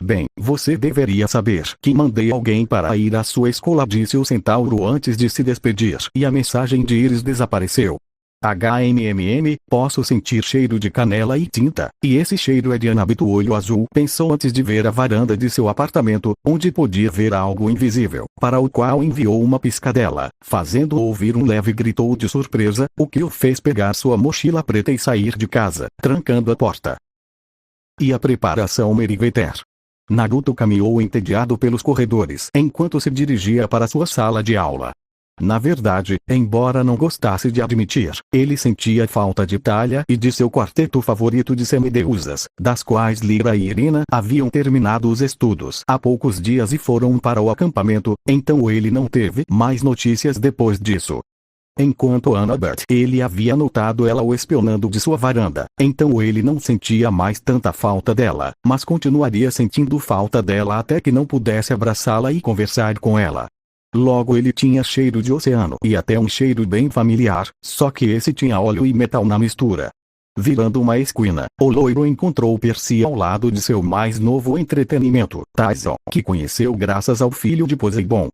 Bem, você deveria saber que mandei alguém para ir à sua escola, disse o centauro antes de se despedir, e a mensagem de Iris desapareceu. Posso sentir cheiro de canela e tinta, e esse cheiro é de Annabeth. O olho azul pensou antes de ver a varanda de seu apartamento, onde podia ver algo invisível, para o qual enviou uma piscadela, fazendo ouvir um leve grito de surpresa, o que o fez pegar sua mochila preta e sair de casa, trancando a porta. E a preparação Meriwether. Naruto caminhou entediado pelos corredores enquanto se dirigia para sua sala de aula. Na verdade, embora não gostasse de admitir, ele sentia falta de Thalia e de seu quarteto favorito de semideusas, das quais Lyra e Irina haviam terminado os estudos há poucos dias e foram para o acampamento, então ele não teve mais notícias depois disso. Enquanto Annabeth, ele havia notado ela o espionando de sua varanda, então ele não sentia mais tanta falta dela, mas continuaria sentindo falta dela até que não pudesse abraçá-la e conversar com ela. Logo ele tinha cheiro de oceano e até um cheiro bem familiar, só que esse tinha óleo e metal na mistura. Virando uma esquina, o loiro encontrou Percy ao lado de seu mais novo entretenimento, Tyson, que conheceu graças ao filho de Poseidon.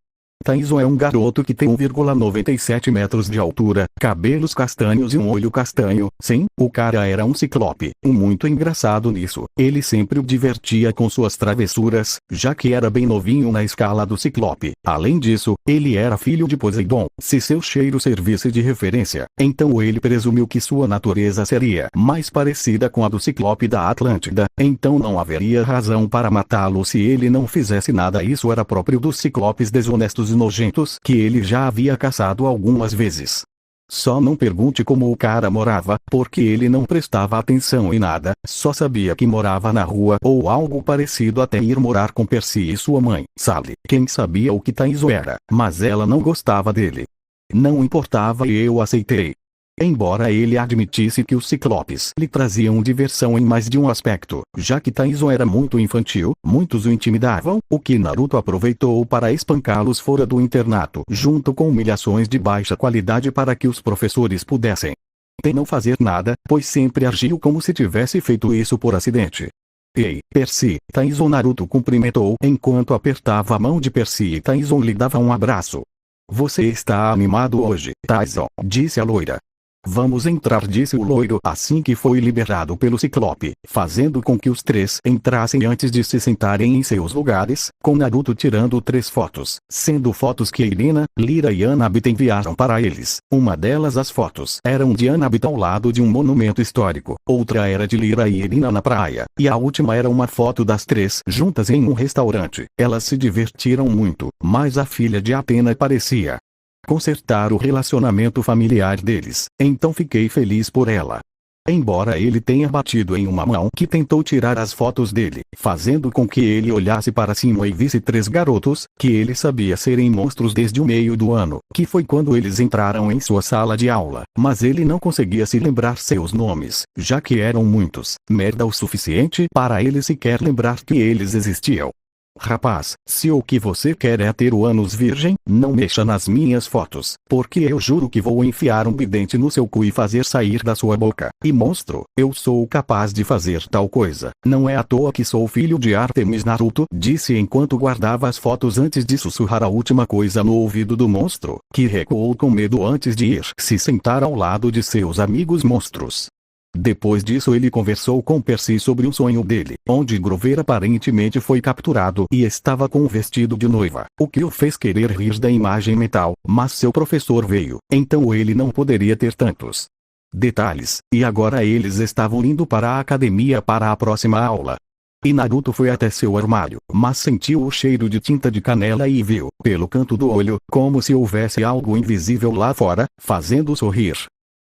Tyson é um garoto que tem 1,97 metros de altura, cabelos castanhos e um olho castanho. Sim, o cara era um ciclope. Muito engraçado nisso, ele sempre o divertia com suas travessuras, já que era bem novinho na escala do ciclope. Além disso, ele era filho de Poseidon. Se seu cheiro servisse de referência, então ele presumiu que sua natureza seria mais parecida com a do ciclope da Atlântida, então não haveria razão para matá-lo se ele não fizesse nada. Isso era próprio dos ciclopes desonestos e nojentos que ele já havia caçado algumas vezes. Só não pergunte como o cara morava, porque ele não prestava atenção em nada, só sabia que morava na rua ou algo parecido até ir morar com Percy e sua mãe, Sally, quem sabia o que Tyson era, mas ela não gostava dele. Não importava e eu aceitei. Embora ele admitisse que os ciclopes lhe traziam diversão em mais de um aspecto, já que Tyson era muito infantil, muitos o intimidavam, o que Naruto aproveitou para espancá-los fora do internato, junto com humilhações de baixa qualidade para que os professores pudessem não fazer nada, pois sempre agiu como se tivesse feito isso por acidente. Ei, Percy, Tyson. Naruto cumprimentou enquanto apertava a mão de Percy e Tyson lhe dava um abraço. Você está animado hoje, Tyson, disse a loira. Vamos entrar, disse o loiro assim que foi liberado pelo ciclope, fazendo com que os três entrassem antes de se sentarem em seus lugares, com Naruto tirando 3 fotos, sendo fotos que Irina, Lyra e Annabeth enviaram para eles. Uma delas, as fotos eram de Annabeth ao lado de um monumento histórico, outra era de Lyra e Irina na praia, e a última era uma foto das 3 juntas em um restaurante. Elas se divertiram muito, mas a filha de Atena parecia consertar o relacionamento familiar deles, então fiquei feliz por ela. Embora ele tenha batido em uma mão que tentou tirar as fotos dele, fazendo com que ele olhasse para cima e visse 3 garotos, que ele sabia serem monstros desde o meio do ano, que foi quando eles entraram em sua sala de aula, mas ele não conseguia se lembrar seus nomes, já que eram muitos, merda o suficiente para ele sequer lembrar que eles existiam. Rapaz, se o que você quer é ter o ânus virgem, não mexa nas minhas fotos, porque eu juro que vou enfiar um bidente no seu cu e fazer sair da sua boca. E monstro, eu sou capaz de fazer tal coisa. Não é à toa que sou filho de Artemis. Naruto disse enquanto guardava as fotos antes de sussurrar a última coisa no ouvido do monstro, que recuou com medo antes de ir se sentar ao lado de seus amigos monstros. Depois disso ele conversou com Percy sobre um sonho dele, onde Grover aparentemente foi capturado e estava com um vestido de noiva, o que o fez querer rir da imagem mental, mas seu professor veio, então ele não poderia ter tantos detalhes, e agora eles estavam indo para a academia para a próxima aula. E Naruto foi até seu armário, mas sentiu o cheiro de tinta de canela e viu, pelo canto do olho, como se houvesse algo invisível lá fora, fazendo sorrir.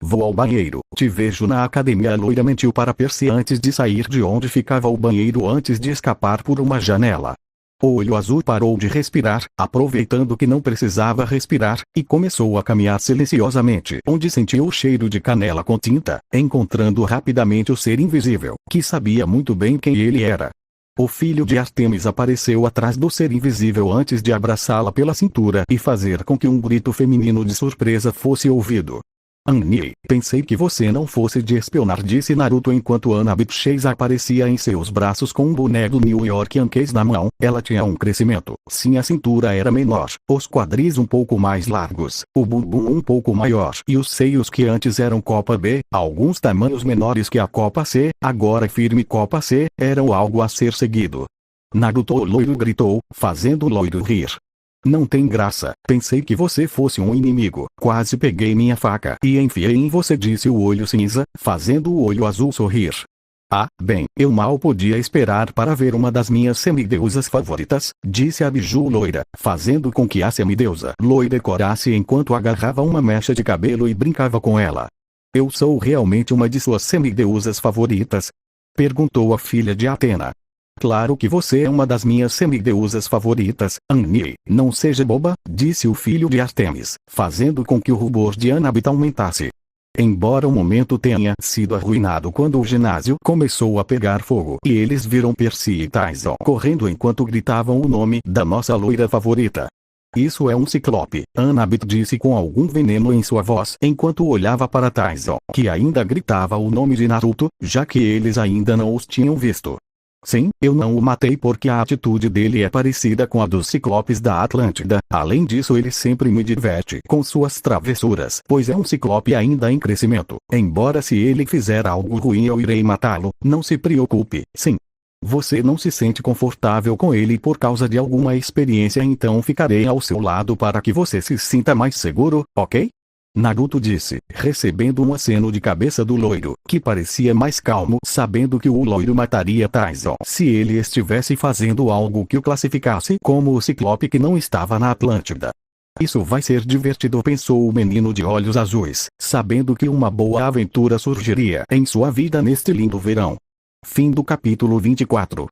Vou ao banheiro, te vejo na academia. A loira mentiu para Percy antes de sair de onde ficava o banheiro antes de escapar por uma janela. O olho azul parou de respirar, aproveitando que não precisava respirar, e começou a caminhar silenciosamente onde sentiu o cheiro de canela com tinta, encontrando rapidamente o ser invisível, que sabia muito bem quem ele era. O filho de Artemis apareceu atrás do ser invisível antes de abraçá-la pela cintura e fazer com que um grito feminino de surpresa fosse ouvido. Pensei que você não fosse de espionar, disse Naruto enquanto Annabeth Chase aparecia em seus braços com um boné do New York Yankees na mão. Ela tinha um crescimento. Sim, a cintura era menor, os quadris um pouco mais largos, o bumbum um pouco maior e os seios que antes eram Copa B, alguns tamanhos menores que a Copa C, agora firme Copa C, eram algo a ser seguido. Naruto, o loiro gritou, fazendo o loiro rir. Não tem graça, pensei que você fosse um inimigo. Quase peguei minha faca e enfiei em você, disse o olho cinza, fazendo o olho azul sorrir. Ah, bem, eu mal podia esperar para ver uma das minhas semideusas favoritas, disse a biju loira, fazendo com que a semideusa loira corasse enquanto agarrava uma mecha de cabelo e brincava com ela. Eu sou realmente uma de suas semideusas favoritas? Perguntou a filha de Atena. Claro que você é uma das minhas semideusas favoritas, Annie. Não seja boba, disse o filho de Artemis, fazendo com que o rubor de Annabeth aumentasse. Embora o momento tenha sido arruinado quando o ginásio começou a pegar fogo e eles viram Percy e Tyson correndo enquanto gritavam o nome da nossa loira favorita. Isso é um ciclope, Annabeth disse com algum veneno em sua voz enquanto olhava para Tyson, que ainda gritava o nome de Naruto, já que eles ainda não os tinham visto. Sim, eu não o matei porque a atitude dele é parecida com a dos ciclopes da Atlântida. Além disso, ele sempre me diverte com suas travessuras, pois é um ciclope ainda em crescimento. Embora se ele fizer algo ruim eu irei matá-lo, não se preocupe. Sim. Você não se sente confortável com ele por causa de alguma experiência, então ficarei ao seu lado para que você se sinta mais seguro, ok? Naruto disse, recebendo um aceno de cabeça do loiro, que parecia mais calmo, sabendo que o loiro mataria Tyson se ele estivesse fazendo algo que o classificasse como o ciclope que não estava na Atlântida. Isso vai ser divertido, pensou o menino de olhos azuis, sabendo que uma boa aventura surgiria em sua vida neste lindo verão. Fim do capítulo 24.